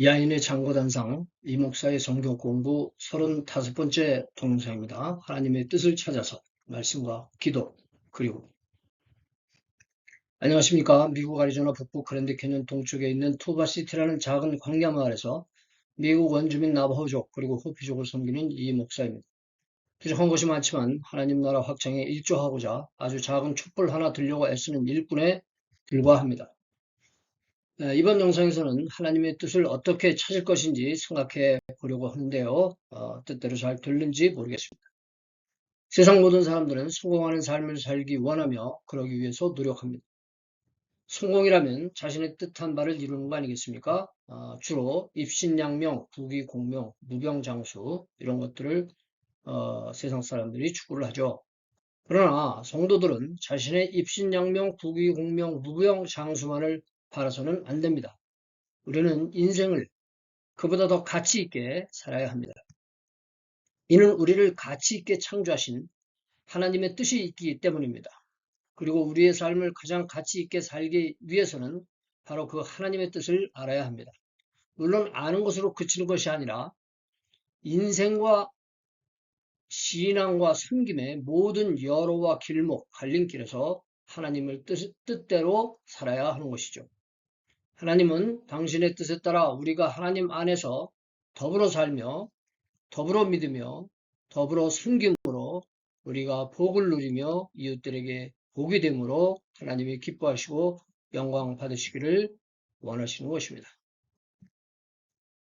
이하인의 장고단상 이목사의 성경 공부 35번째 동영상입니다. 하나님의 뜻을 찾아서 말씀과 기도 그리고 안녕하십니까. 미국 애리조나 북부 그랜드 캐년 동쪽에 있는 투바시티라는 작은 광야 마을에서 미국 원주민 나바호족 그리고 호피족을 섬기는 이 목사입니다. 부족한 것이 많지만 하나님 나라 확장에 일조하고자 아주 작은 촛불 하나 들려고 애쓰는 일꾼에 불과합니다. 이번 영상에서는 하나님의 뜻을 어떻게 찾을 것인지 생각해 보려고 하는데요. 뜻대로 잘 될는지 모르겠습니다. 세상 모든 사람들은 성공하는 삶을 살기 원하며 그러기 위해서 노력합니다. 성공이라면 자신의 뜻한 바를 이루는 거 아니겠습니까? 주로 입신양명, 부귀공명, 무병장수 이런 것들을 세상 사람들이 추구를 하죠. 그러나 성도들은 자신의 입신양명, 부귀공명, 무병장수만을 바라서는 안 됩니다. 우리는 인생을 그보다 더 가치 있게 살아야 합니다. 이는 우리를 가치 있게 창조하신 하나님의 뜻이 있기 때문입니다. 그리고 우리의 삶을 가장 가치 있게 살기 위해서는 바로 그 하나님의 뜻을 알아야 합니다. 물론 아는 것으로 그치는 것이 아니라 인생과 신앙과 섬김의 모든 여로와 길목, 갈림길에서 하나님을 뜻대로 살아야 하는 것이죠. 하나님은 당신의 뜻에 따라 우리가 하나님 안에서 더불어 살며 더불어 믿으며 더불어 섬김으로 우리가 복을 누리며 이웃들에게 복이 됨으로 하나님이 기뻐하시고 영광 받으시기를 원하시는 것입니다.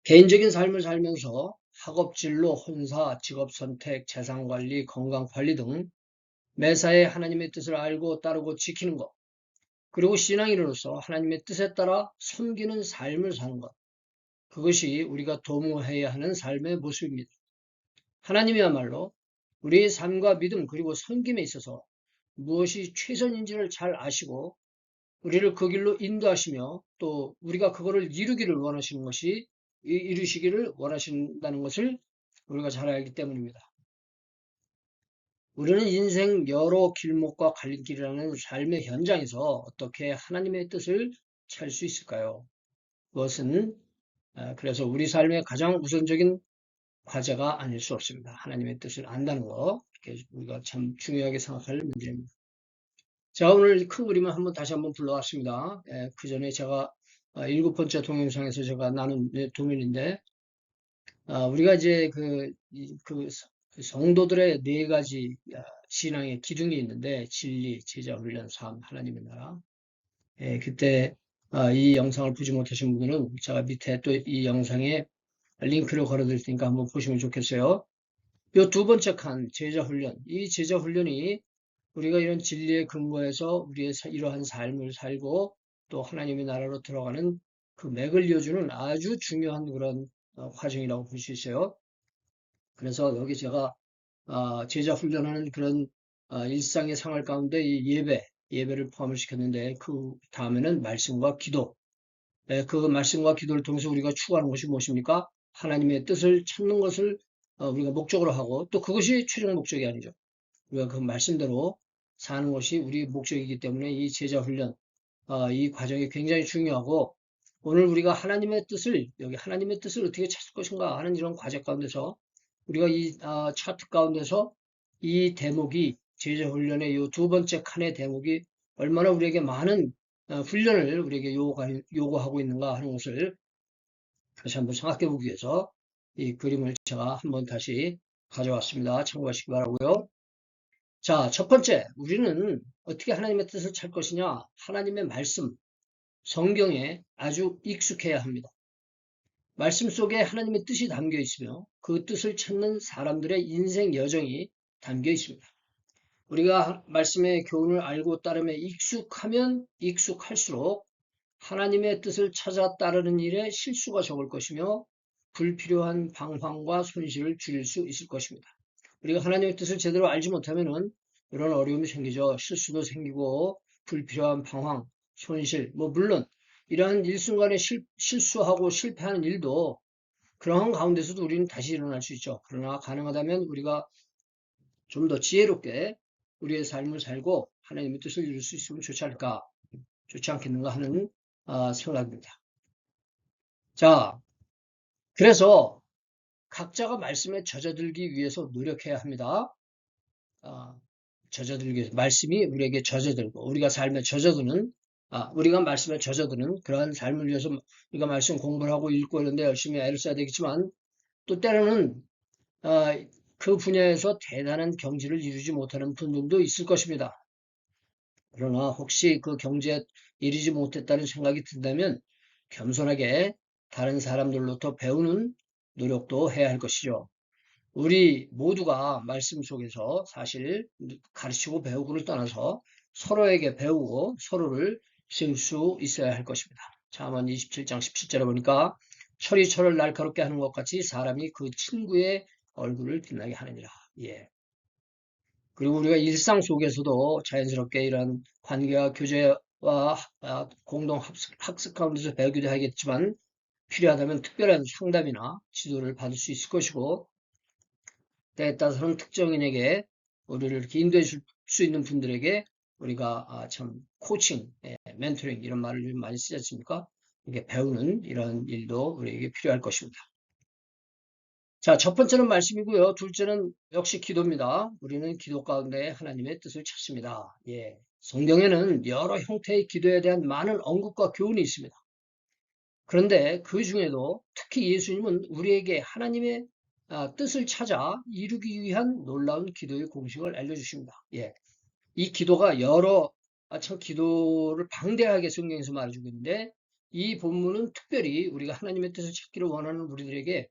개인적인 삶을 살면서 학업 진로, 혼사, 직업 선택, 재산 관리, 건강 관리 등 매사에 하나님의 뜻을 알고 따르고 지키는 것, 그리고 신앙인으로서 하나님의 뜻에 따라 섬기는 삶을 사는 것, 그것이 우리가 도모해야 하는 삶의 모습입니다. 하나님이야말로 우리의 삶과 믿음 그리고 섬김에 있어서 무엇이 최선인지를 잘 아시고 우리를 그 길로 인도하시며 또 우리가 그거를 이루기를 원하시는 것이 이루시기를 원하신다는 것을 우리가 잘 알기 때문입니다. 우리는 인생 여러 길목과 갈림길이라는 삶의 현장에서 어떻게 하나님의 뜻을 찾을 수 있을까요? 그것은 그래서 우리 삶의 가장 우선적인 과제가 아닐 수 없습니다. 하나님의 뜻을 안다는 거, 우리가 참 중요하게 생각할 문제입니다. 자, 오늘 큰 그림을 다시 한번 불러왔습니다. 그 전에 제가 7번째 동영상에서 제가 나눈 도면인데, 우리가 이제 그 성도들의 4가지 신앙의 기둥이 있는데, 진리, 제자, 훈련, 삶, 하나님의 나라. 그때 이 영상을 보지 못하신 분들은 제가 밑에 또 이 영상에 링크를 걸어드릴 테니까 한번 보시면 좋겠어요. 이 2번째 칸, 제자훈련. 이 제자훈련이 우리가 이런 진리에 근거해서 우리의 이러한 삶을 살고 또 하나님의 나라로 들어가는 그 맥을 이어주는 아주 중요한 그런 과정이라고 볼 수 있어요. 그래서 여기 제가 제자훈련하는 그런 일상의 생활 가운데 이 예배를 포함을 시켰는데 그 다음에는 말씀과 기도. 그 말씀과 기도를 통해서 우리가 추구하는 것이 무엇입니까? 하나님의 뜻을 찾는 것을 우리가 목적으로 하고 또 그것이 최종 목적이 아니죠. 우리가 그 말씀대로 사는 것이 우리 목적이기 때문에 이 제자 훈련, 이 과정이 굉장히 중요하고 오늘 우리가 여기 하나님의 뜻을 어떻게 찾을 것인가 하는 이런 과제 가운데서 우리가 이 차트 가운데서 이 대목이 제자 훈련의 이 2번째 칸의 대목이 얼마나 우리에게 많은 훈련을 우리에게 요구하고 있는가 하는 것을 다시 한번 생각해 보기 위해서 이 그림을 제가 한번 다시 가져왔습니다. 참고하시기 바라고요. 자, 첫 번째, 우리는 어떻게 하나님의 뜻을 찾을 것이냐? 하나님의 말씀, 성경에 아주 익숙해야 합니다. 말씀 속에 하나님의 뜻이 담겨 있으며 그 뜻을 찾는 사람들의 인생 여정이 담겨 있습니다. 우리가 말씀의 교훈을 알고 따르며 익숙하면 익숙할수록 하나님의 뜻을 찾아 따르는 일에 실수가 적을 것이며 불필요한 방황과 손실을 줄일 수 있을 것입니다. 우리가 하나님의 뜻을 제대로 알지 못하면은 이런 어려움이 생기죠. 실수도 생기고 불필요한 방황, 손실, 물론 이러한 일순간에 실수하고 실패하는 일도 그러한 가운데서도 우리는 다시 일어날 수 있죠. 그러나 가능하다면 우리가 좀 더 지혜롭게 우리의 삶을 살고 하나님의 뜻을 이룰 수 있으면 좋지 않겠는가 하는 생각입니다. 자, 그래서 각자가 말씀에 젖어들기 위해서 노력해야 합니다. 아, 젖어들기 위해서 말씀이 우리에게 젖어들고 우리가 삶에 젖어드는 우리가 말씀에 젖어드는 그러한 삶을 위해서 우리가 말씀 공부를 하고 읽고 이런데 열심히 애를 써야 되겠지만 또 때로는 아, 그 분야에서 대단한 경지를 이루지 못하는 분들도 있을 것입니다. 그러나 혹시 그 경지에 이르지 못했다는 생각이 든다면 겸손하게 다른 사람들로부터 배우는 노력도 해야 할 것이죠. 우리 모두가 말씀 속에서 사실 가르치고 배우고를 떠나서 서로에게 배우고 서로를 세울 수 있어야 할 것입니다. 잠언 27장 17절에 보니까 철이 철을 날카롭게 하는 것 같이 사람이 그 친구의 얼굴을 빛나게 하느니라. 예. 그리고 우리가 일상 속에서도 자연스럽게 이런 관계와 교제와 공동 학습 가운데서 배우기도 하겠지만 필요하다면 특별한 상담이나 지도를 받을 수 있을 것이고 때에 따라서는 특정인에게 우리를 이렇게 인도해 줄 수 있는 분들에게 우리가 참 코칭, 멘토링 이런 말을 좀 많이 쓰지 않습니까? 이게 배우는 이런 일도 우리에게 필요할 것입니다. 자, 첫 번째는 말씀이고요. 둘째는 역시 기도입니다. 우리는 기도 가운데 하나님의 뜻을 찾습니다. 예. 성경에는 여러 형태의 기도에 대한 많은 언급과 교훈이 있습니다. 그런데 그 중에도 특히 예수님은 우리에게 하나님의 뜻을 찾아 이루기 위한 놀라운 기도의 공식을 알려주십니다. 예. 이 기도가 참 기도를 방대하게 성경에서 말해주고 있는데 이 본문은 특별히 우리가 하나님의 뜻을 찾기를 원하는 우리들에게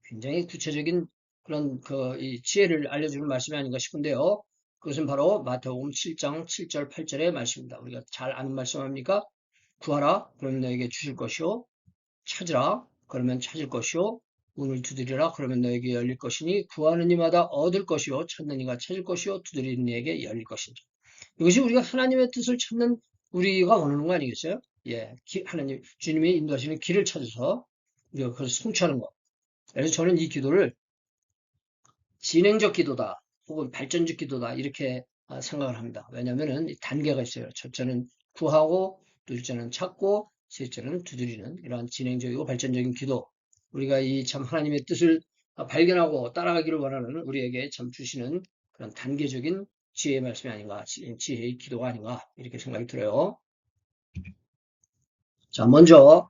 굉장히 구체적인 그런 이 지혜를 알려주는 말씀이 아닌가 싶은데요. 그것은 바로 마태복음 7장 7절 8절의 말씀입니다. 우리가 잘 아는 말씀 아닙니까? 구하라 그러면 너에게 주실 것이요 찾으라 그러면 찾을 것이요 문을 두드리라 그러면 너에게 열릴 것이니 구하는 이마다 얻을 것이요 찾는 이가 찾을 것이요 두드리는 이에게 열릴 것이니 이것이 우리가 하나님의 뜻을 찾는 우리가 원하는 거 아니겠어요? 예, 하나님 주님이 인도하시는 길을 찾아서 우리가 그걸 성취하는 거. 그래서 저는 이 기도를 진행적 기도다 혹은 발전적 기도다 이렇게 생각을 합니다. 왜냐하면 단계가 있어요. 첫째는 구하고 둘째는 찾고 셋째는 두드리는 이러한 진행적이고 발전적인 기도. 우리가 이 참 하나님의 뜻을 발견하고 따라가기를 원하는 우리에게 참 주시는 그런 단계적인 지혜의 말씀이 아닌가, 지혜의 기도가 아닌가 이렇게 생각이 들어요. 자, 먼저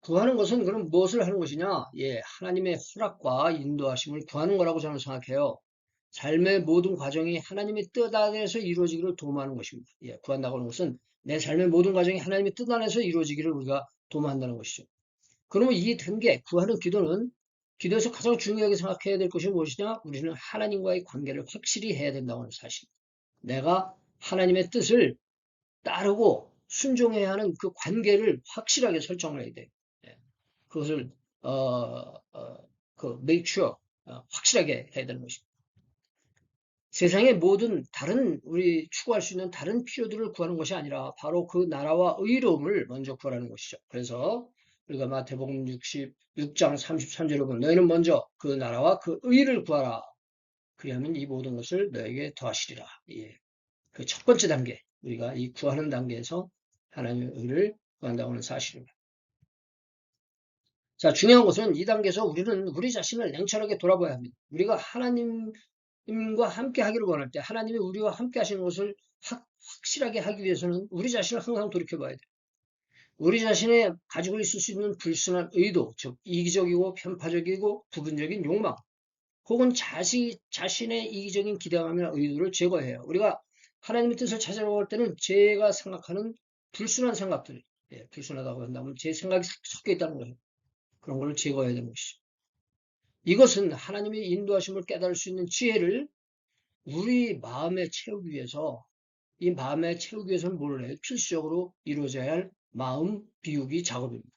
구하는 것은 그럼 무엇을 하는 것이냐? 예, 하나님의 허락과 인도하심을 구하는 거라고 저는 생각해요. 삶의 모든 과정이 하나님의 뜻 안에서 이루어지기를 도모하는 것입니다. 예, 구한다고 하는 것은 내 삶의 모든 과정이 하나님의 뜻 안에서 이루어지기를 우리가 도모한다는 것이죠. 그러면 이 단계, 구하는 기도는 기도에서 가장 중요하게 생각해야 될 것이 무엇이냐? 우리는 하나님과의 관계를 확실히 해야 된다고 하는 사실. 내가 하나님의 뜻을 따르고 순종해야 하는 그 관계를 확실하게 설정을 해야 돼요. 예, 그것을 make sure 확실하게 해야 되는 것입니다. 세상의 모든 다른 우리 추구할 수 있는 다른 필요들을 구하는 것이 아니라 바로 그 나라와 의로움을 먼저 구하라는 것이죠. 그래서 우리가 마태복음 66장 33절에 보면 너희는 먼저 그 나라와 그 의를 구하라. 그리하면 이 모든 것을 너에게 더하시리라. 예. 그 첫 번째 단계 우리가 이 구하는 단계에서 하나님의 의를 구한다고 하는 사실입니다. 자, 중요한 것은 이 단계에서 우리는 우리 자신을 냉철하게 돌아봐야 합니다. 우리가 하나님과 함께 하기를 원할 때 하나님이 우리와 함께 하시는 것을 확실하게 하기 위해서는 우리 자신을 항상 돌이켜봐야 돼요. 우리 자신의 가지고 있을 수 있는 불순한 의도, 즉 이기적이고 편파적이고 부분적인 욕망, 혹은 자신의 이기적인 기대감이나 의도를 제거해요. 우리가 하나님의 뜻을 찾아볼 때는 제가 생각하는 불순한 생각들, 예, 불순하다고 한다면 제 생각이 섞여 있다는 거예요. 그런 걸 제거해야 되는 것이죠. 이것은 하나님의 인도하심을 깨달을 수 있는 지혜를 우리 마음에 채우기 위해서 이 마음에 채우기 위해서는 뭘 해요? 필수적으로 이루어져야 할 마음 비우기 작업입니다.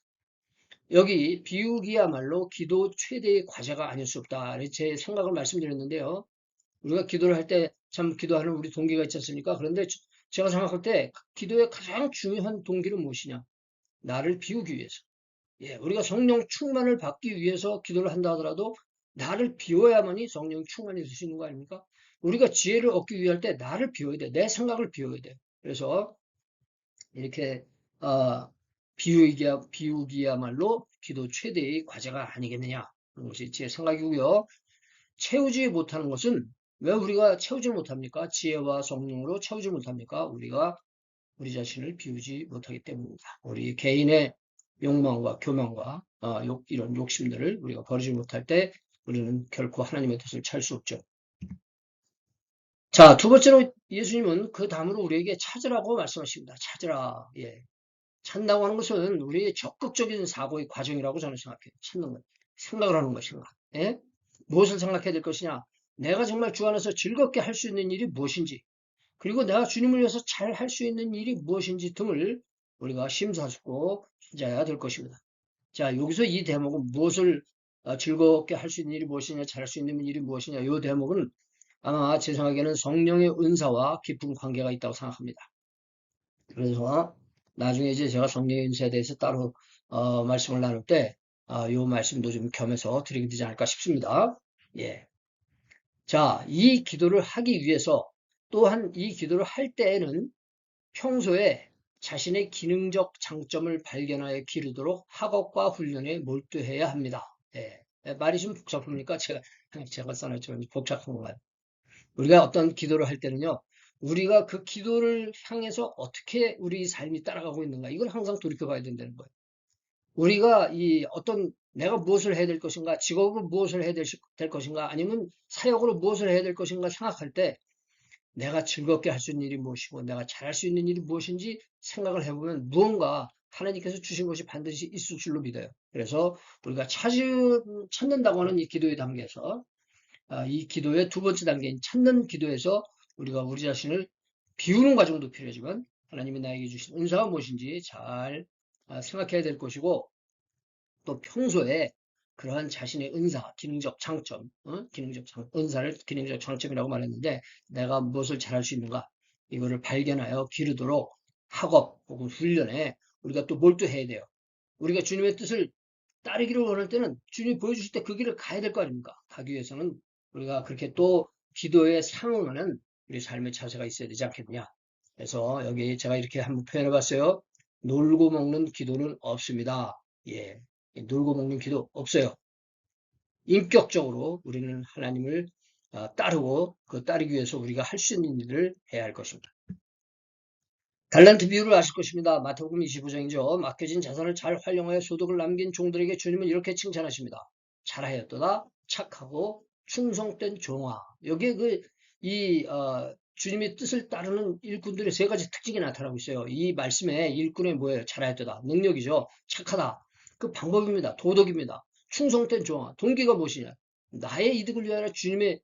여기 비우기야말로 기도 최대의 과제가 아닐 수 없다. 제 생각을 말씀드렸는데요. 우리가 기도를 할 때 참 기도하는 우리 동기가 있지 않습니까? 그런데 제가 생각할 때 기도의 가장 중요한 동기는 무엇이냐? 나를 비우기 위해서. 예, 우리가 성령 충만을 받기 위해서 기도를 한다 하더라도 나를 비워야만이 성령 충만이 될 수 있는 거 아닙니까? 우리가 지혜를 얻기 위할 때 나를 비워야 돼. 내 생각을 비워야 돼. 그래서 이렇게 어, 비우기야말로 기도 최대의 과제가 아니겠느냐 하는 것이 제 생각이고요. 채우지 못하는 것은 왜 우리가 채우지 못합니까? 지혜와 성령으로 채우지 못합니까? 우리가 우리 자신을 비우지 못하기 때문입니다. 우리 개인의 욕망과 교만과 이런 욕심들을 우리가 버리지 못할 때 우리는 결코 하나님의 뜻을 찾을 수 없죠. 자, 두 번째로 예수님은 그 다음으로 우리에게 찾으라고 말씀하십니다. 찾으라. 예. 찾는다고 하는 것은 우리의 적극적인 사고의 과정이라고 저는 생각해요. 찾는 것. 생각을 하는 것인가. 예? 무엇을 생각해야 될 것이냐. 내가 정말 주 안에서 즐겁게 할 수 있는 일이 무엇인지, 그리고 내가 주님을 위해서 잘 할 수 있는 일이 무엇인지 등을 우리가 심사숙고 찾아야 될 것입니다. 자, 여기서 이 대목은 무엇을 즐겁게 할 수 있는 일이 무엇이냐, 잘 할 수 있는 일이 무엇이냐, 이 대목은 아마 제 생각에는 성령의 은사와 깊은 관계가 있다고 생각합니다. 그래서 나중에 이제 제가 성령의 은사에 대해서 따로 말씀을 나눌 때 이 말씀도 좀 겸해서 드리게 되지 않을까 싶습니다. 예. 자, 이 기도를 하기 위해서 또한 이 기도를 할 때에는 평소에 자신의 기능적 장점을 발견하여 기르도록 학업과 훈련에 몰두해야 합니다. 예. 말이 좀 복잡합니까? 제가 써놨지만 복잡한 건가요? 우리가 어떤 기도를 할 때는요, 우리가 그 기도를 향해서 어떻게 우리 삶이 따라가고 있는가, 이걸 항상 돌이켜봐야 된다는 거예요. 우리가 내가 무엇을 해야 될 것인가, 직업으로 무엇을 해야 될 것인가, 아니면 사역으로 무엇을 해야 될 것인가 생각할 때 내가 즐겁게 할 수 있는 일이 무엇이고 내가 잘할 수 있는 일이 무엇인지 생각을 해보면 무언가 하나님께서 주신 것이 반드시 있을 줄로 믿어요. 그래서 우리가 찾는다고 하는 이 기도의 단계에서 이 기도의 두 번째 단계인 찾는 기도에서 우리가 우리 자신을 비우는 과정도 필요하지만 하나님이 나에게 주신 은사가 무엇인지 잘 생각해야 될 것이고, 또 평소에 그러한 자신의 은사, 기능적 장점, 은사를 기능적 장점이라고 말했는데 내가 무엇을 잘할 수 있는가, 이거를 발견하여 기르도록 학업 혹은 훈련에 우리가 또 몰두해야 돼요. 우리가 주님의 뜻을 따르기를 원할 때는 주님이 보여주실 때 그 길을 가야 될 거 아닙니까? 가기 위해서는 우리가 그렇게 또 기도에 상응하는 우리 삶의 자세가 있어야 되지 않겠느냐. 그래서 여기 제가 이렇게 한번 표현해 봤어요. 놀고 먹는 기도는 없습니다. 예. 놀고 먹는 기도 없어요. 인격적으로 우리는 하나님을 따르고 그 따르기 위해서 우리가 할 수 있는 일을 해야 할 것입니다. 달란트 비유를 아실 것입니다. 마태복음 25장이죠. 맡겨진 자산을 잘 활용하여 소득을 남긴 종들에게 주님은 이렇게 칭찬하십니다. 잘하였도다. 착하고 충성된 종아. 여기에 주님의 뜻을 따르는 일꾼들의 세 가지 특징이 나타나고 있어요. 이 말씀에 일꾼의 뭐예요? 잘하였도다. 능력이죠. 착하다. 그 방법입니다. 도덕입니다. 충성된 종아. 동기가 무엇이냐? 나의 이득을 위하여 주님을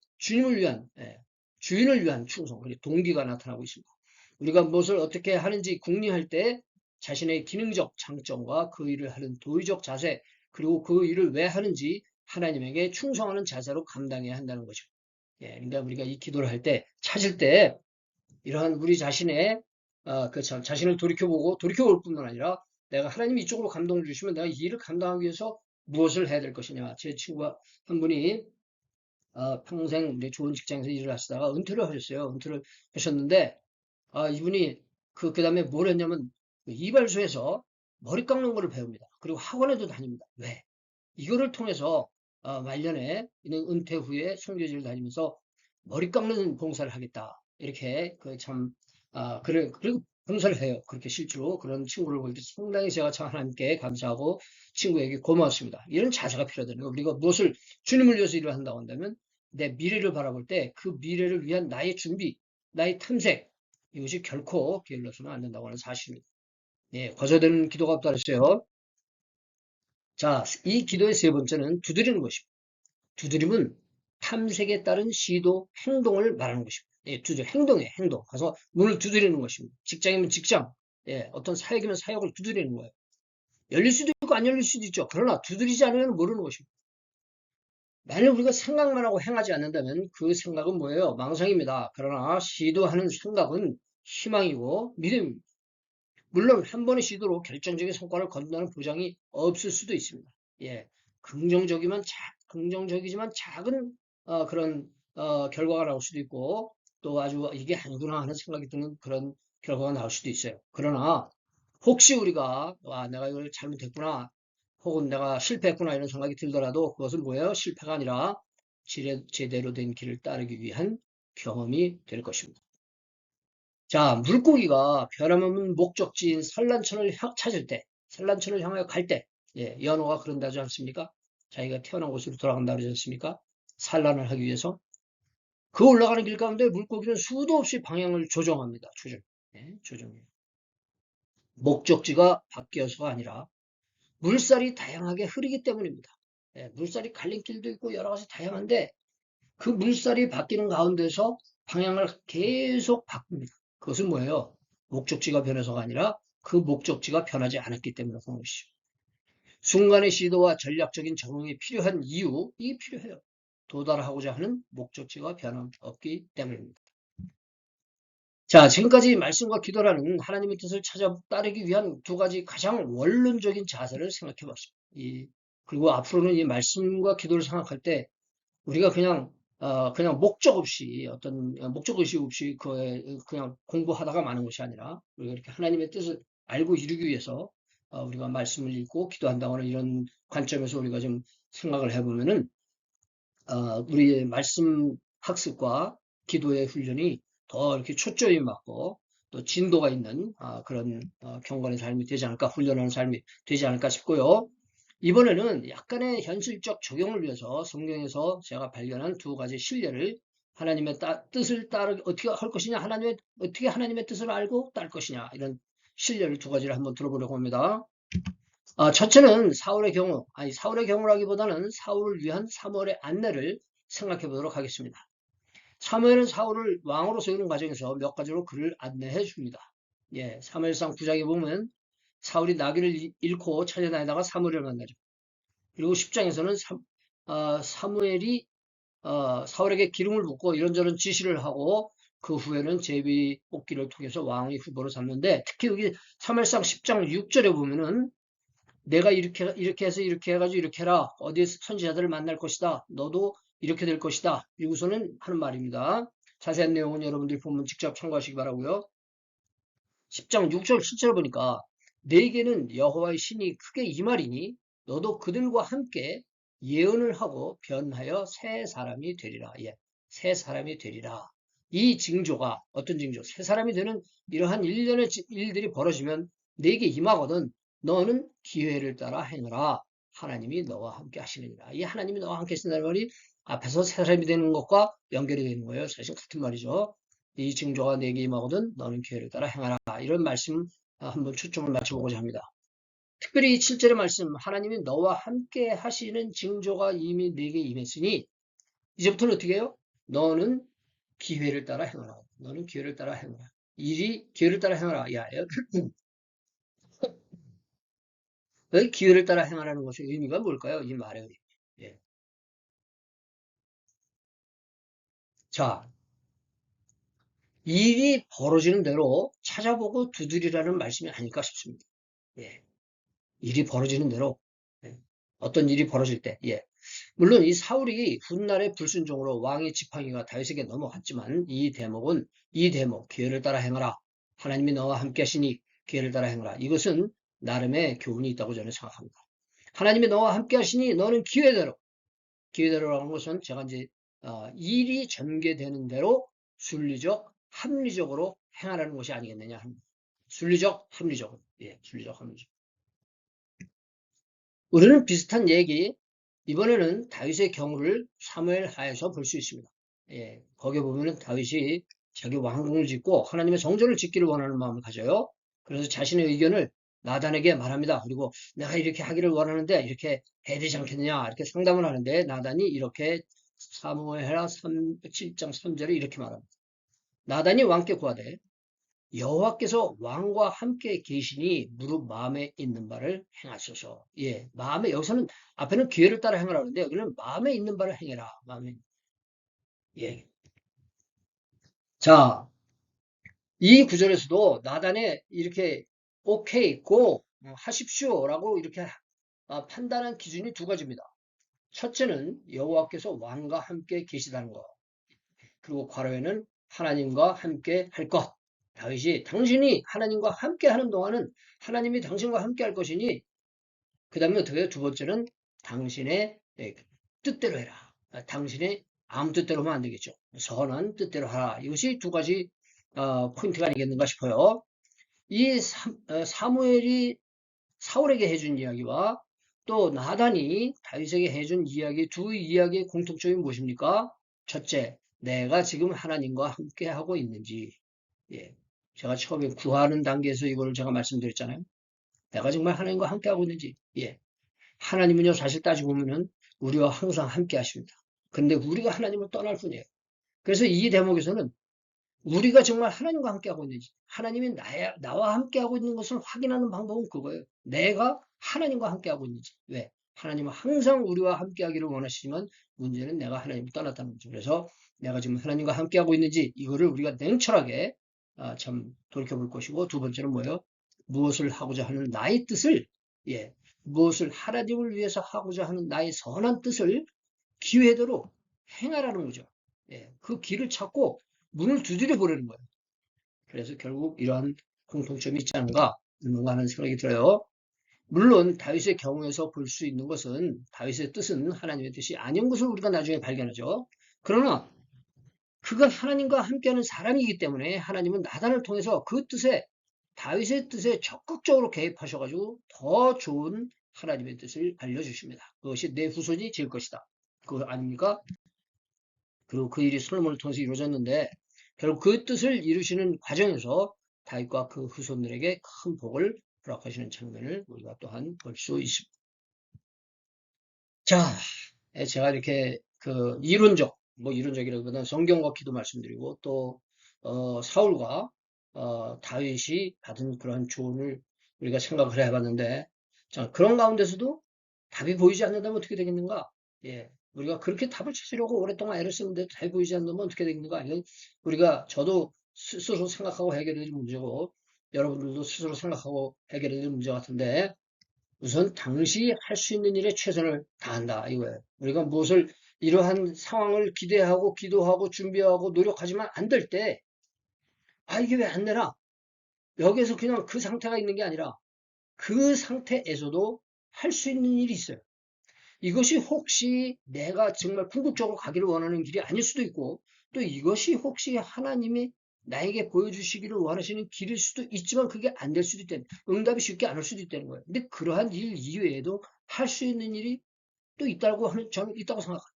위한, 주인을 위한 충성. 동기가 나타나고 있습니다. 우리가 무엇을 어떻게 하는지 궁리할 때 자신의 기능적 장점과 그 일을 하는 도의적 자세, 그리고 그 일을 왜 하는지 하나님에게 충성하는 자세로 감당해야 한다는 거죠. 예, 그러니까 우리가 이 기도를 할 때, 찾을 때 이러한 우리 자신의 자신을 돌이켜볼 뿐만 아니라 내가 하나님이 이쪽으로 감동을 주시면 내가 이 일을 감당하기 위해서 무엇을 해야 될 것이냐. 제 친구가 한 분이 평생 좋은 직장에서 일을 하시다가 은퇴를 하셨어요. 은퇴를 하셨는데 이분이 그 다음에 뭘 했냐면 이발소에서 머리 깎는 거를 배웁니다. 그리고 학원에도 다닙니다. 왜? 이거를 통해서 말년에 은퇴 후에 선교지를 다니면서 머리 깎는 봉사를 하겠다. 이렇게 그리고 봉사를 해요. 그렇게 실제로 그런 친구를 볼 때 상당히 제가 참 하나님께 감사하고 친구에게 고마웠습니다. 이런 자세가 필요하다는 거. 우리가 무엇을 주님을 위해서 일을 한다고 한다면 내 미래를 바라볼 때 그 미래를 위한 나의 준비, 나의 탐색, 이것이 결코 게을러서는 안 된다고 하는 사실입니다. 예, 거저되는 기도가 없다 그랬어요. 자, 이 기도의 세 번째는 두드리는 것입니다. 두드림은 탐색에 따른 시도, 행동을 말하는 것입니다. 예, 행동이에요, 행동. 가서 문을 두드리는 것입니다. 직장이면 직장, 어떤 사역이면 사역을 두드리는 거예요. 열릴 수도 있고 안 열릴 수도 있죠. 그러나 두드리지 않으면 모르는 것입니다. 만약 우리가 생각만 하고 행하지 않는다면 그 생각은 뭐예요? 망상입니다. 그러나 시도하는 생각은 희망이고 믿음입니다. 물론 한 번의 시도로 결정적인 성과를 거둔다는 보장이 없을 수도 있습니다. 예, 긍정적이지만 작은 그런 결과가 나올 수도 있고 또 아주 이게 아니구나 하는 생각이 드는 그런 결과가 나올 수도 있어요. 그러나 혹시 우리가 내가 이걸 잘못했구나 혹은 내가 실패했구나 이런 생각이 들더라도 그것은 뭐예요? 실패가 아니라 제대로 된 길을 따르기 위한 경험이 될 것입니다. 자, 물고기가 변함없는 목적지인 산란처를 찾을 때, 산란처를 향하여 갈 때, 예, 연어가 그런다지 않습니까? 자기가 태어난 곳으로 돌아간다 그러지 않습니까? 산란을 하기 위해서. 그 올라가는 길 가운데 물고기는 수도 없이 방향을 조정합니다. 예, 조정해요. 목적지가 바뀌어서가 아니라 물살이 다양하게 흐르기 때문입니다. 예, 물살이 갈림길도 있고 여러 가지 다양한데 그 물살이 바뀌는 가운데서 방향을 계속 바꿉니다. 그것은 뭐예요? 목적지가 변해서가 아니라 그 목적지가 변하지 않았기 때문에 그런 것이죠. 순간의 시도와 전략적인 적응이 필요한 이유, 필요해요. 도달하고자 하는 목적지가 변함없기 때문입니다. 자, 지금까지 말씀과 기도라는 하나님의 뜻을 찾아 따르기 위한 두 가지 가장 원론적인 자세를 생각해 봤습니다. 그리고 앞으로는 이 말씀과 기도를 생각할 때 우리가 그냥 목적 없이 목적 의식 없이 그냥 공부하다가 마는 것이 아니라 우리가 이렇게 하나님의 뜻을 알고 이루기 위해서 우리가 말씀을 읽고 기도한다거나 이런 관점에서 우리가 좀 생각을 해보면은 우리의 말씀 학습과 기도의 훈련이 더 이렇게 초점이 맞고 또 진도가 있는 그런 경건의 삶이 되지 않을까, 훈련하는 삶이 되지 않을까 싶고요. 이번에는 약간의 현실적 적용을 위해서 성경에서 제가 발견한 두 가지 신뢰를 하나님의 뜻을 따르 어떻게 할 것이냐, 어떻게 하나님의 뜻을 알고 딸 것이냐 이런 신뢰를 두 가지를 한번 들어보려고 합니다. 첫째는 사울의 경우라기보다는 사울을 위한 사무엘의 안내를 생각해 보도록 하겠습니다. 사무엘은 사울을 왕으로 세우는 과정에서 몇 가지로 그를 안내해 줍니다. 예, 사무엘상 9장에 보면 사울이 나귀를 잃고 찾아다니다가 사무엘을 만나죠. 그리고 10장에서는 사무엘이 사울에게 기름을 붓고 이런저런 지시를 하고 그 후에는 제비 뽑기를 통해서 왕의 후보로 삼는데 특히 여기 사무엘상 10장 6절에 보면은 내가 이렇게 해서 이렇게 해가지고 이렇게 해라. 어디에서 선지자들을 만날 것이다. 너도 이렇게 될 것이다. 이구서는 하는 말입니다. 자세한 내용은 여러분들이 보면 직접 참고하시기 바라고요. 10장 6절 7절 보니까 내게는 여호와의 신이 크게 임하리니 너도 그들과 함께 예언을 하고 변하여 새 사람이 되리라. 예, 새 사람이 되리라. 이 징조가 어떤 징조? 새 사람이 되는 이러한 일련의 일들이 벌어지면 내게 임하거든 너는 기회를 따라 행하라. 하나님이 너와 함께 하시느니라. 이 하나님이 너와 함께 하신다는 말이 앞에서 새 사람이 되는 것과 연결이 되는 거예요. 사실 같은 말이죠. 이 징조가 내게 임하거든 너는 기회를 따라 행하라. 이런 말씀 한번 초점을 맞춰보고자 합니다. 특별히 이 7절의 말씀 하나님이 너와 함께 하시는 징조가 이미 내게 임했으니 이제부터는 어떻게 해요? 너는 기회를 따라 행하라. 너는 기회를 따라 행하라. 기회를 따라 행하라. 여기 기회를 따라 행하라는 것의 의미가 뭘까요? 이 말의 의미. 예. 자, 일이 벌어지는 대로 찾아보고 두드리라는 말씀이 아닐까 싶습니다. 예. 일이 벌어지는 대로 예. 어떤 일이 벌어질 때 예. 물론 이 사울이 훗날에 불순종으로 왕의 지팡이가 다윗에게 넘어갔지만 이 대목 기회를 따라 행하라 하나님이 너와 함께 하시니 기회를 따라 행하라 이것은 나름의 교훈이 있다고 저는 생각합니다. 하나님이 너와 함께 하시니 너는 기회대로라는 것은 제가 이제 일이 전개되는 대로 순리적 합리적으로 행하라는 것이 아니겠느냐 합니다. 순리적 합리적으로 예, 순리적 합리적. 우리는 비슷한 얘기 이번에는 다윗의 경우를 사무엘 하에서 볼 수 있습니다. 예, 거기에 보면은 다윗이 자기 왕궁을 짓고 하나님의 성전을 짓기를 원하는 마음을 가져요. 그래서 자신의 의견을 나단에게 말합니다. 그리고 내가 이렇게 하기를 원하는데 이렇게 해야 되지 않겠느냐 이렇게 상담을 하는데 나단이 이렇게 사무엘하 7장 3절에 이렇게 말합니다. 나단이 왕께 구하되 여호와께서 왕과 함께 계시니 무릇 마음에 있는 바를 행하소서. 예, 마음에 여기서는 앞에는 기회를 따라 행하라 하는데 여기는 마음에 있는 바를 행해라. 예. 자, 이 구절에서도 나단에 이렇게 오케이, 고 하십시오라고 이렇게 판단한 기준이 두 가지입니다. 첫째는 여호와께서 왕과 함께 계시다는 것. 그리고 괄호에는 하나님과 함께 할 것. 다윗이 당신이 하나님과 함께 하는 동안은 하나님이 당신과 함께 할 것이니 그 다음에 어떻게 해요? 두 번째는 당신의 뜻대로 해라. 당신의 아무 뜻대로 하면 안 되겠죠. 선한 뜻대로 하라. 이것이 두 가지 포인트가 아니겠는가 싶어요. 이 사무엘이 사울에게 해준 이야기와 또 나단이 다윗에게 해준 이야기, 두 이야기의 공통점이 무엇입니까? 첫째, 내가 지금 하나님과 함께 하고 있는지. 예. 제가 처음에 구하는 단계에서 이걸 제가 말씀드렸잖아요. 내가 정말 하나님과 함께 하고 있는지. 예. 하나님은요, 사실 따지고 보면은 우리와 항상 함께 하십니다. 근데 우리가 하나님을 떠날 뿐이에요. 그래서 이 대목에서는 우리가 정말 하나님과 함께하고 있는지, 하나님이 나와 함께하고 있는 것을 확인하는 방법은 그거예요. 내가 하나님과 함께하고 있는지. 왜? 하나님은 항상 우리와 함께하기를 원하시지만 문제는 내가 하나님을 떠났다는 거죠. 그래서 내가 지금 하나님과 함께하고 있는지 이거를 우리가 냉철하게 참 돌이켜볼 것이고, 두 번째는 뭐예요? 무엇을 하고자 하는 나의 뜻을, 예, 무엇을 하나님을 위해서 하고자 하는 나의 선한 뜻을 기회대로 행하라는 거죠. 예, 그 길을 찾고 문을 두드려 보려는 거예요. 그래서 결국 이러한 공통점이 있지 않은가 하는 생각이 들어요. 물론 다윗의 경우에서 볼 수 있는 것은 다윗의 뜻은 하나님의 뜻이 아닌 것을 우리가 나중에 발견하죠. 그러나 그가 하나님과 함께하는 사람이기 때문에 하나님은 나단을 통해서 그 뜻에 다윗의 뜻에 적극적으로 개입하셔가지고 더 좋은 하나님의 뜻을 알려주십니다. 그것이 내 후손이 질 것이다. 그거 아닙니까? 그리고 그 일이 솔로몬을 통해서 이루어졌는데 결국 그 뜻을 이루시는 과정에서 다윗과 그 후손들에게 큰 복을 허락하시는 장면을 우리가 또한 볼 수 있습니다. 자, 제가 이렇게 그 이론적, 뭐 이론적이라기보다는 성경과 기도 말씀드리고 또 사울과 다윗이 받은 그러한 조언을 우리가 생각을 해봤는데, 자, 그런 가운데서도 답이 보이지 않는다면 어떻게 되겠는가? 예, 우리가 그렇게 답을 찾으려고 오랫동안 애를 쓰는데 답이 보이지 않는다면 어떻게 되겠는가? 이건 우리가 저도 스스로 생각하고 해결해야 될 문제고 여러분들도 스스로 생각하고 해결해야 될 문제 같은데, 우선 당시 할 수 있는 일에 최선을 다한다 이거예요. 우리가 무엇을 이러한 상황을 기대하고 기도하고 준비하고 노력하지만 안 될 때, 이게 왜 안 되나? 여기에서 그냥 그 상태가 있는 게 아니라 그 상태에서도 할 수 있는 일이 있어요. 이것이 혹시 내가 정말 궁극적으로 가기를 원하는 길이 아닐 수도 있고, 또 이것이 혹시 하나님이 나에게 보여주시기를 원하시는 길일 수도 있지만 그게 안 될 수도 있다는, 응답이 쉽게 안 올 수도 있다는 거예요. 근데 그러한 일 이외에도 할 수 있는 일이 또 있다고 하는, 저는 있다고 생각합니다.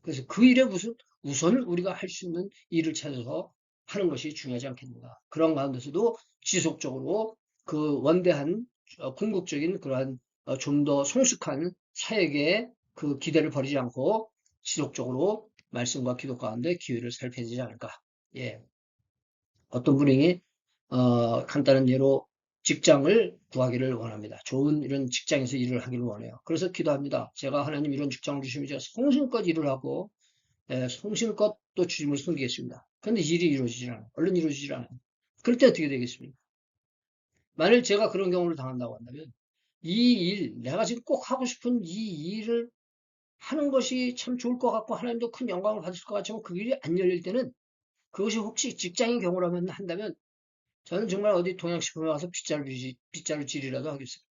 그래서 그 일에 무슨 우선 우리가 할 수 있는 일을 찾아서 하는 것이 중요하지 않겠는가. 그런 가운데서도 지속적으로 그 원대한 궁극적인 그러한 좀 더 성숙한 사역에 그 기대를 버리지 않고 지속적으로 말씀과 기도 가운데 기회를 살펴야 않을까. 예. 어떤 분이 간단한 예로 직장을 구하기를 원합니다. 좋은 이런 직장에서 일을 하기를 원해요. 그래서 기도합니다. 제가 하나님 이런 직장을 주시면 제가 성심껏 일을 하고 성심껏 또 주님을 섬기겠습니다. 그런데 일이 이루어지질 않아요. 얼른 이루어지질 않아요. 그럴 때 어떻게 되겠습니까? 만일 제가 그런 경우를 당한다고 한다면 이 일, 내가 지금 꼭 하고 싶은 이 일을 하는 것이 참 좋을 것 같고 하나님도 큰 영광을 받을 것 같지만 그 일이 안 열릴 때는, 그것이 혹시 직장인 경우라면 한다면 저는 정말 어디 동양식품에 가서 빗자루 질이라도 하겠어요.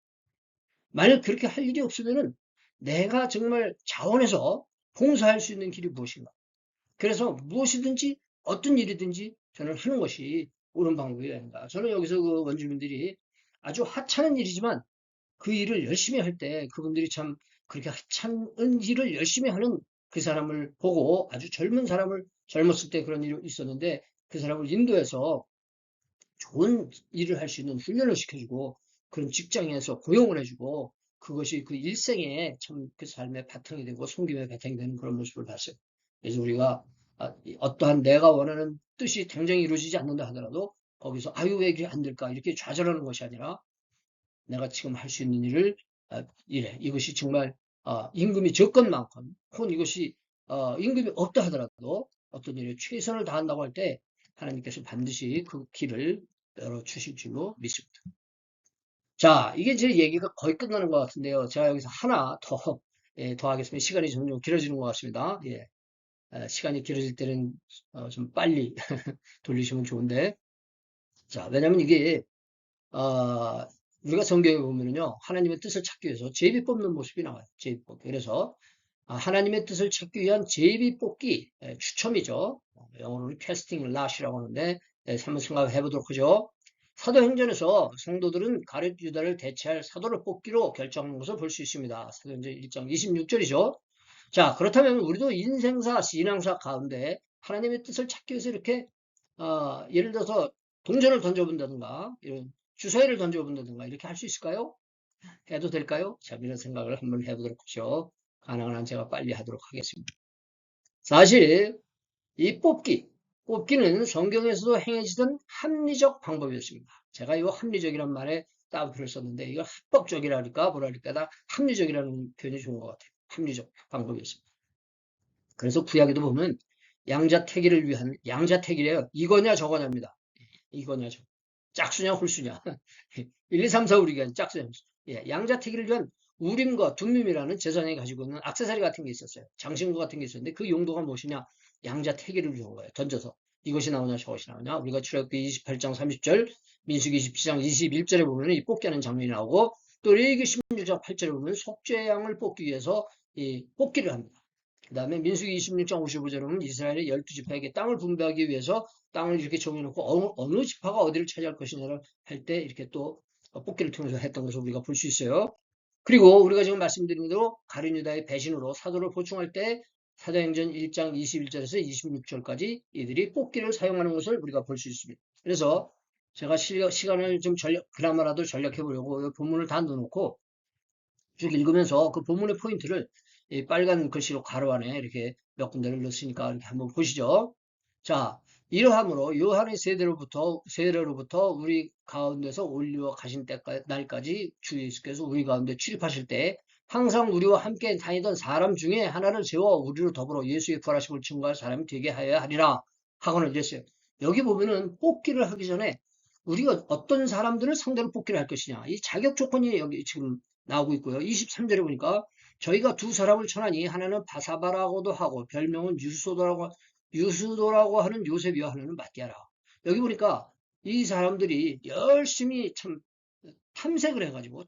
만약 그렇게 할 일이 없으면은 내가 정말 자원해서 봉사할 수 있는 길이 무엇인가? 그래서 무엇이든지 어떤 일이든지 저는 하는 것이 옳은 방법이 된다. 저는 여기서 그 원주민들이 아주 하찮은 일이지만 그 일을 열심히 할 때 그분들이 참 그렇게 하찮은 일을 열심히 하는 그 사람을 보고, 아주 젊은 사람을 젊었을 때 그런 일이 있었는데 그 사람을 인도해서 좋은 일을 할 수 있는 훈련을 시켜주고 그런 직장에서 고용을 해주고 그것이 그 일생에 참 그 삶의 바탕이 되고 섬김의 바탕이 되는 그런 모습을 봤어요. 그래서 우리가 어떠한 내가 원하는 뜻이 당장에 이루어지지 않는다 하더라도 거기서 아유 왜 이게 안 될까 이렇게 좌절하는 것이 아니라 내가 지금 할 수 있는 일을 이래, 이것이 정말 임금이 적건만큼 혹은 이것이 임금이 없다 하더라도 어떤 일에 최선을 다한다고 할 때 하나님께서 반드시 그 길을 열어주실 줄로 믿습니다. 자, 이게 제 얘기가 거의 끝나는 것 같은데요. 제가 여기서 하나 더 더하겠습니다. 시간이 점점 길어지는 것 같습니다. 예, 시간이 길어질 때는 좀 빨리 돌리시면 좋은데, 자, 왜냐면 이게 우리가 성경에 보면은요, 하나님의 뜻을 찾기 위해서 제비 뽑는 모습이 나와요. 제비 뽑기. 그래서 하나님의 뜻을 찾기 위한 제비 뽑기 추첨이죠. 영어로는 캐스팅 랏이라고 하는데 한번 생각해 보도록 하죠. 사도행전에서 성도들은 가룟 유다를 대체할 사도를 뽑기로 결정한 것을 볼 수 있습니다. 사도행전 1장 26절이죠. 자, 그렇다면 우리도 인생사, 신앙사 가운데 하나님의 뜻을 찾기 위해서 이렇게 예를 들어서 동전을 던져본다든가 이런 주사위를 던져본다든가 이렇게 할 수 있을까요? 해도 될까요? 자, 이런 생각을 한번 해보도록 하죠. 가능한 한 제가 빨리 하도록 하겠습니다. 사실 이 뽑기는 성경에서도 행해지던 합리적 방법이었습니다. 제가 이 합리적이란 말에 따옴표를 썼는데 이걸 합법적이라니까 뭐랄까 다 합리적이라는 표현이 좋은 것 같아요. 합리적 방법이었습니다. 그래서 구약에도 보면 양자택일을 위한 양자택일이에요. 이거냐 저거냐입니다. 이거냐 저 짝수냐 홀수냐 1, 2, 3, 4 우리가 짝수냐 홀수. 예, 양자택일을 위한 우림과 둠밈이라는 제사장이 가지고 있는 액세서리 같은 게 있었어요. 장신구 같은 게 있었는데 그 용도가 무엇이냐 양자택일을 위한 거예요. 던져서 이것이 나오냐 저것이 나오냐. 우리가 출애굽기 28장 30절 민수기 27장 21절에 보면 이 뽑기하는 장면이 나오고 또 레위기 16장 8절에 보면 속죄의 양을 뽑기 위해서 이 뽑기를 합니다. 그 다음에 민수기 26장 55절에 보면 이스라엘의 12지파에게 땅을 분배하기 위해서 땅을 이렇게 정해놓고 어느 지파가 어디를 차지할 것이냐를 할 때 이렇게 또 뽑기를 통해서 했던 것을 우리가 볼 수 있어요. 그리고 우리가 지금 말씀드린 대로 가룟 유다의 배신으로 사도를 보충할 때 사도행전 1장 21절에서 26절까지 이들이 뽑기를 사용하는 것을 우리가 볼 수 있습니다. 그래서 제가 시간을 좀 그나마라도 전략해 보려고 본문을 다 넣어놓고 쭉 읽으면서 그 본문의 포인트를 이 빨간 글씨로 가로 안에 이렇게 몇 군데를 넣었으니까 이렇게 한번 보시죠. 자, 이러함으로 요한의 세례로부터 우리 가운데서 올리어 가신 날까지 주 예수께서 우리 가운데 출입하실 때 항상 우리와 함께 다니던 사람 중에 하나를 세워 우리로 더불어 예수의 부활하심을 증거할 사람이 되게 하여야 하리라 하고는 이랬어요. 여기 보면은 뽑기를 하기 전에 우리가 어떤 사람들을 상대로 뽑기를 할 것이냐 이 자격 조건이 여기 지금 나오고 있고요. 23절에 보니까 저희가 두 사람을 천하니 하나는 바사바라고도 하고 별명은 유수도라고 하는 요셉이와 하나는 마띠아라. 여기 보니까 이 사람들이 열심히 참 탐색을 해가지고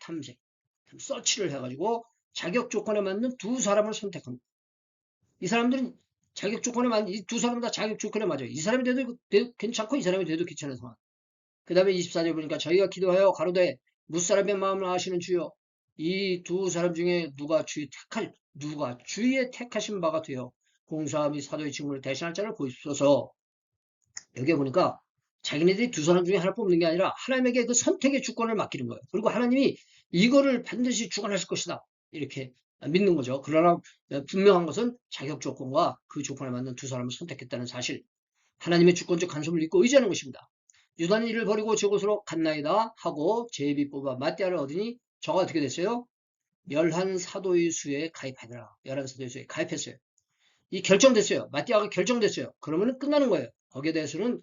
서치를 해가지고 자격 조건에 맞는 두 사람을 선택합니다. 이 사람들은 자격 조건에 맞는 이 두 사람 다 자격 조건에 맞아요. 이 사람이 돼도 괜찮고 이 사람이 돼도 괜찮은 상황. 그 다음에 24절 보니까 저희가 기도하여 가로되 무사람의 마음을 아시는 주여 이 두 사람 중에 누가 주의 택하신 바가 되어 공사함이 사도의 직무를 대신할 자를 보이소서. 여기에 보니까 자기네들이 두 사람 중에 하나 뽑는 게 아니라 하나님에게 그 선택의 주권을 맡기는 거예요. 그리고 하나님이 이거를 반드시 주관하실 것이다. 이렇게 믿는 거죠. 그러나 분명한 것은 자격 조건과 그 조건에 맞는 두 사람을 선택했다는 사실. 하나님의 주권적 간섭을 믿고 의지하는 것입니다. 유다는 이를 버리고 저곳으로 갔나이다 하고 제비 뽑아 마띠아를 얻으니 저가 어떻게 됐어요? 열한 사도의 수에 가입하더라. 열한 사도의 수에 가입했어요. 이 결정됐어요. 마띠아가 결정됐어요. 그러면 끝나는 거예요. 거기에 대해서는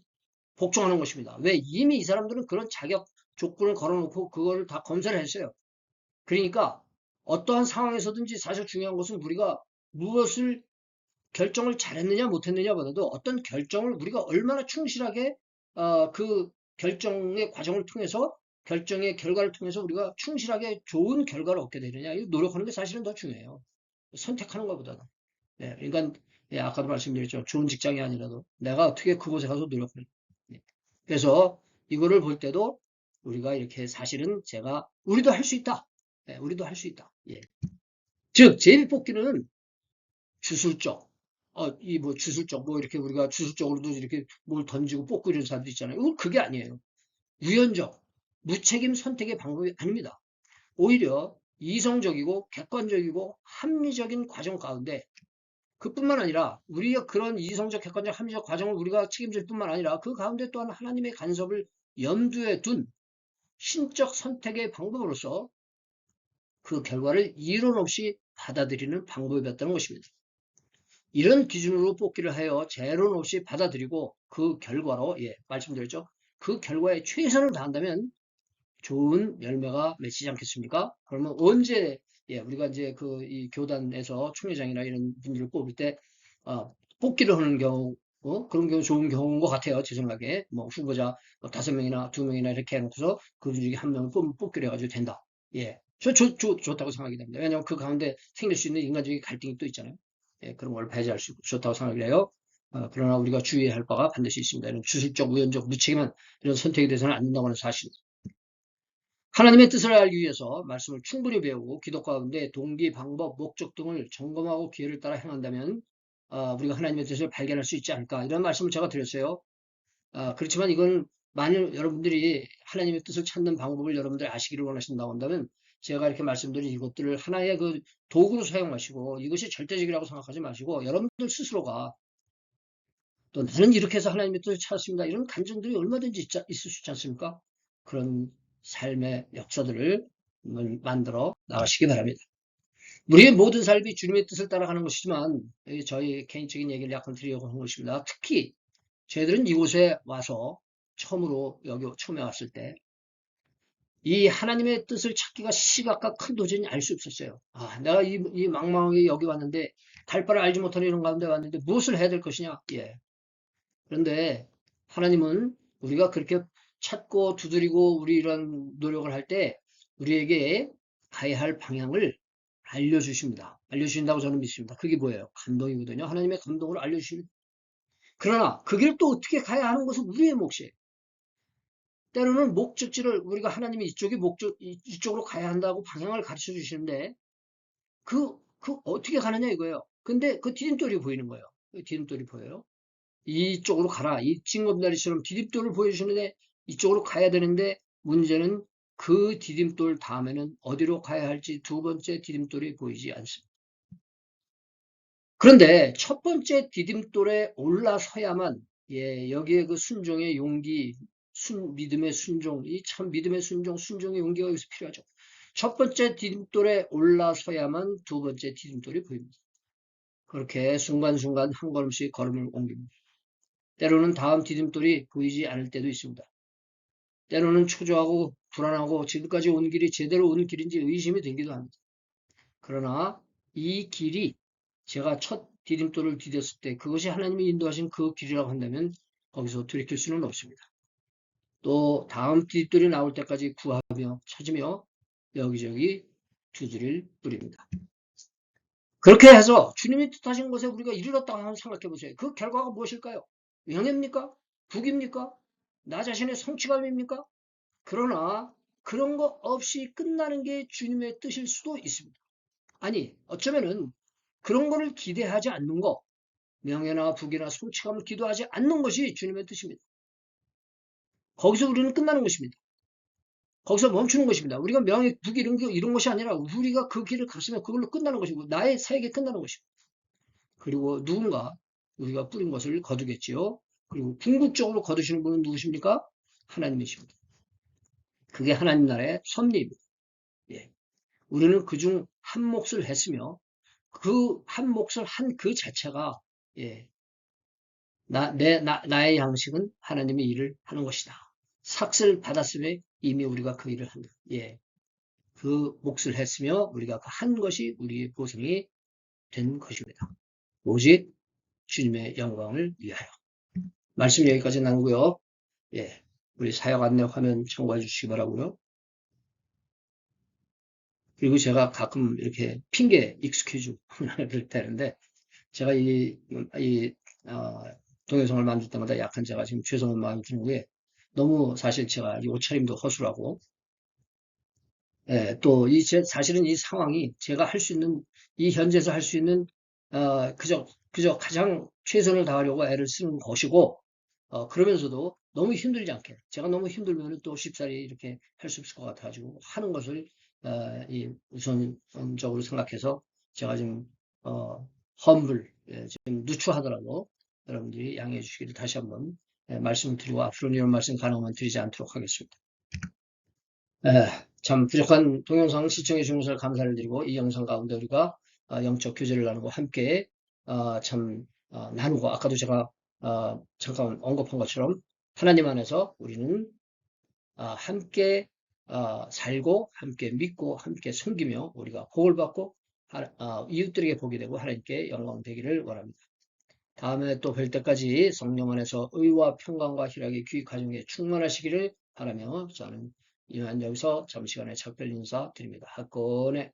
복종하는 것입니다. 왜? 이미 이 사람들은 그런 자격 조건을 걸어놓고 그걸 다 검사를 했어요. 그러니까 어떠한 상황에서든지 사실 중요한 것은 우리가 무엇을 결정을 잘했느냐 못했느냐보다도 어떤 결정을 우리가 얼마나 충실하게 그 결정의 과정을 통해서 결정의 결과를 통해서 우리가 충실하게 좋은 결과를 얻게 되느냐 노력하는 게 사실은 더 중요해요. 선택하는 것보다는. 네, 그러니까 아까도 말씀드렸죠. 좋은 직장이 아니라도 내가 어떻게 그곳에 가서 노력을. 네. 그래서 이거를 볼 때도 우리가 이렇게 사실은 우리도 할 수 있다. 네, 우리도 할 수 있다. 예. 즉 제비뽑기는 주술적 이 뭐 주술적 뭐 이렇게 우리가 주술적으로도 이렇게 뭘 던지고 뽑고 이런 사람도 있잖아요. 이건 그게 아니에요. 유연적 무책임 선택의 방법이 아닙니다. 오히려 이성적이고 객관적이고 합리적인 과정 가운데 그뿐만 아니라 우리가 그런 이성적 객관적 합리적 과정을 우리가 책임질 뿐만 아니라 그 가운데 또한 하나님의 간섭을 염두에 둔 신적 선택의 방법으로서 그 결과를 이론 없이 받아들이는 방법이었다는 것입니다. 이런 기준으로 뽑기를 하여 재론 없이 받아들이고 그 결과로 말씀드렸죠. 그 결과에 최선을 다한다면 좋은 열매가 맺히지 않겠습니까? 그러면 언제 우리가 이제 이 교단에서 총회장이나 이런 분들을 뽑을 때 뽑기를 하는 경우 그런 경우 좋은 경우인 것 같아요. 제 생각에. 뭐 후보자 5명이나 2명이나 이렇게 해놓고서 그분 중에 한 명을 뽑기로 해가지고 된다. 예. 좋다고 생각이 됩니다. 왜냐하면 그 가운데 생길 수 있는 인간적인 갈등이 또 있잖아요. 예, 그런 걸 배제할 수 있고 좋다고 생각을 해요. 그러나 우리가 주의해야 할 바가 반드시 있습니다. 이런 주술적, 우연적, 무책임한 이런 선택에 대해서는 안 된다고 하는 사실. 하나님의 뜻을 알기 위해서 말씀을 충분히 배우고 기도 가운데 동기, 방법, 목적 등을 점검하고 기회를 따라 행한다면 우리가 하나님의 뜻을 발견할 수 있지 않을까 이런 말씀을 제가 드렸어요. 그렇지만 이건 만일 여러분들이 하나님의 뜻을 찾는 방법을 여러분들이 아시기를 원하신다고 한다면 제가 이렇게 말씀드린 이것들을 하나의 그 도구로 사용하시고 이것이 절대적이라고 생각하지 마시고 여러분들 스스로가 또 나는 이렇게 해서 하나님의 뜻을 찾았습니다. 이런 감정들이 얼마든지 있을 수 있지 않습니까? 그런 삶의 역사들을 만들어 나가시기 바랍니다. 우리의 모든 삶이 주님의 뜻을 따라가는 것이지만 저희 개인적인 얘기를 약간 드리려고 하는 것입니다. 특히 저희들은 이곳에 와서 처음에 왔을 때 이 하나님의 뜻을 찾기가 시각과 큰 도전이 알 수 없었어요. 내가 이 망망하게 여기 왔는데 갈 바를 알지 못하는 이런 가운데 왔는데 무엇을 해야 될 것이냐? 예. 그런데 하나님은 우리가 그렇게 찾고 두드리고 우리 이런 노력을 할 때 우리에게 가야 할 방향을 알려주십니다. 알려주신다고 저는 믿습니다. 그게 뭐예요? 감동이거든요. 하나님의 감동을 알려주시는. 그러나 그 길을 또 어떻게 가야 하는 것은 우리의 몫이에요. 때로는 목적지를 우리가 하나님이 이쪽으로 가야 한다고 방향을 가르쳐 주시는데 그 어떻게 가느냐 이거예요. 근데 그 디딤돌이 보이는 거예요. 그 디딤돌이 보여요. 이쪽으로 가라. 이 징검다리처럼 디딤돌을 보여주시는데 이쪽으로 가야 되는데 문제는 그 디딤돌 다음에는 어디로 가야 할지 두 번째 디딤돌이 보이지 않습니다. 그런데 첫 번째 디딤돌에 올라서야만 여기에 그 순종의 용기, 믿음의 순종, 이 참 믿음의 순종의 용기가 여기서 필요하죠. 첫 번째 디딤돌에 올라서야만 두 번째 디딤돌이 보입니다. 그렇게 순간순간 한 걸음씩 걸음을 옮깁니다. 때로는 다음 디딤돌이 보이지 않을 때도 있습니다. 때로는 초조하고 불안하고 지금까지 온 길이 제대로 온 길인지 의심이 되기도 합니다. 그러나 이 길이 제가 첫 디딤돌을 디뎠을 때 그것이 하나님이 인도하신 그 길이라고 한다면 거기서 돌이킬 수는 없습니다. 또 다음 디딤돌이 나올 때까지 구하며 찾으며 여기저기 두드릴 뿌립니다. 그렇게 해서 주님이 뜻하신 것에 우리가 이르렀다고 한번 생각해 보세요. 그 결과가 무엇일까요? 명예입니까? 북입니까? 나 자신의 성취감입니까? 그러나 그런 거 없이 끝나는 게 주님의 뜻일 수도 있습니다. 아니, 어쩌면은 그런 거를 기대하지 않는 거, 명예나 부귀나 성취감을 기도하지 않는 것이 주님의 뜻입니다. 거기서 우리는 끝나는 것입니다. 거기서 멈추는 것입니다. 우리가 명예, 부귀 이런 것이 아니라 우리가 그 길을 갔으면 그걸로 끝나는 것이고 나의 사역이 끝나는 것입니다. 그리고 누군가 우리가 뿌린 것을 거두겠지요. 그리고 궁극적으로 거두시는 분은 누구십니까? 하나님이십니다. 그게 하나님 나라의 섭리입니다. 예. 우리는 그중 한 몫을 했으며 그 한 몫을 한 그 자체가 예, 나의 양식은 하나님의 일을 하는 것이다. 삭슬 받았으면 이미 우리가 그 일을 한다. 예, 그 몫을 했으며 우리가 그 한 것이 우리의 보상이 된 것입니다. 오직 주님의 영광을 위하여. 말씀 여기까지 나누고요. 예, 우리 사역 안내 화면 참고해 주시기 바라고요. 그리고 제가 가끔 이렇게 핑계 익스큐즈를 되는데 제가 동영상을 만들 때마다 약간 제가 지금 죄송한 마음이 드는 게 너무 사실 제가 이 옷차림도 허술하고 또 사실은 이 상황이 제가 할 수 있는 이 현재에서 할 수 있는 그저 가장 최선을 다하려고 애를 쓰는 것이고 그러면서도 너무 힘들지 않게 제가 너무 힘들면 또 쉽사리 이렇게 할 수 없을 것 같아가지고 하는 것을 이 우선적으로 생각해서 제가 좀 험블 좀 누추하더라도 여러분들이 양해해 주시기를 다시 한번 말씀을 드리고 앞으로는 이런 말씀 가능하면 드리지 않도록 하겠습니다. 참 부족한 동영상 시청해 주셔서 감사를 드리고 이 영상 가운데 우리가 영적 교제를 나누고 함께 나누고 아까도 제가 잠깐 언급한 것처럼 하나님 안에서 우리는 함께 살고 함께 믿고 함께 섬기며 우리가 복을 받고 이웃들에게 복이 되고 하나님께 영광 되기를 원합니다. 다음에 또 뵐 때까지 성령 안에서 의와 평강과 희락의 귀 가정에 충만하시기를 바라며 저는 이만 여기서 잠시간의 작별 인사 드립니다. 학건의